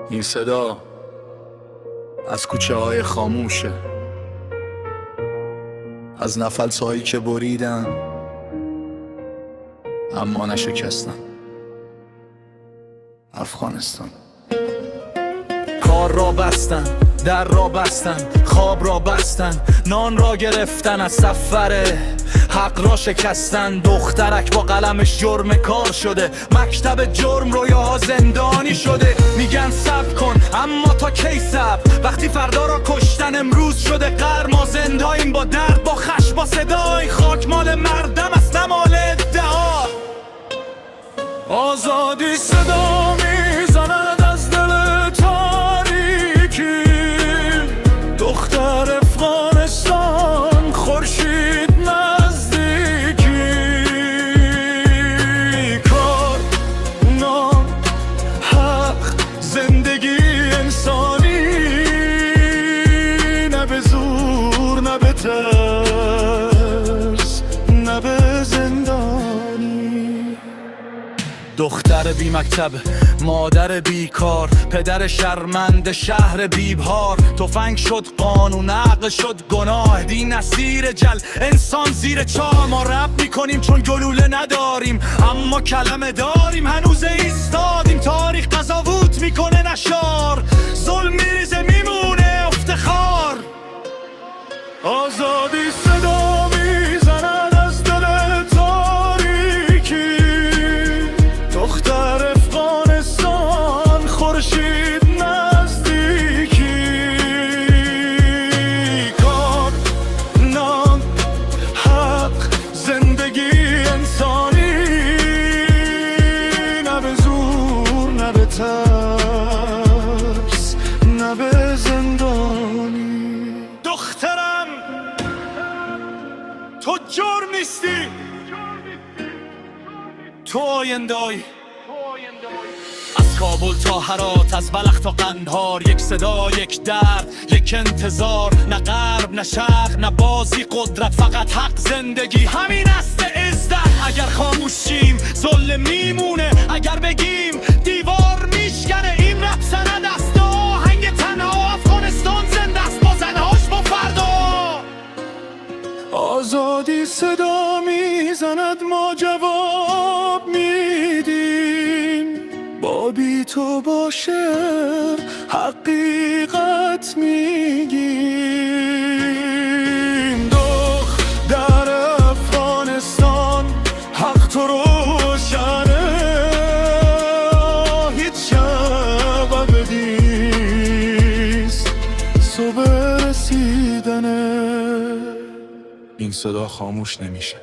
این صدا از کوچه های خاموشه، از نفس هایی که بریدن اما نشکستن. افغانستان. کار را بستن، در را بستن، خواب را بستن، نان را گرفتن، از سفر حق را شکستن. دخترک با قلمش جرم کار شده، مکتب جرم رویاها زندانی شده. میگن صبر کن اما تا کی صبر؟ وقتی فردا را کشتن امروز شده غر. ما زنداییم با درد، با خشم، با صدای خاک مال مردم است نه مال ادعا. آزادی صدا میزند از دل تاریکی، دختر افغانستان خورشید نزدیکی. کار، نام، حق، زندگی انسانی، نه به زور نه به ترس نه به زندانی. دختر بی مکتب، مادر بیکار، پدر شرمنده شهر بیبهار. تفنگ شد قانون، عقل شد گناه، دین اسیر جل، انسان زیر چاه. ما رپ میکنیم چون گلوله نداریم اما کلمه داریم. هنوز ایستادیم، تاریخ قضاوت میکنه نشار. ظلم میریزه میمونه افتخار. آزادی صدا میزند از دل تاریکی، دختر افغانستان خورشید نزدیکی. کار، نام، حق، زندگی انسانی، نه به زور نه به ترس نه به زندانی. دخترم تو جرم نیستی، تو آینده‌ای. از کابل تا هرات، از بلخ تا قندهار، یک صدا، یک درد، یک انتظار. نه غرب نه شرق نه بازی قدرت، فقط حق، زندگی، همین است عزت. اگر خاموش شیم ظلم میمونه، اگر بگیم دیوار میشکنه. این رپ سند است، آهنگ تنها. افغانستان زنده است با زنهاش، با فردا. آزادی صدا میزند، ما جواب میدیم. با بی تو باشه حقیقت میگیم. دختر افغانستان حق تو روشنه، هیچ شب ابدیست صبح رسیدنه. این صدا خاموش نمیشه.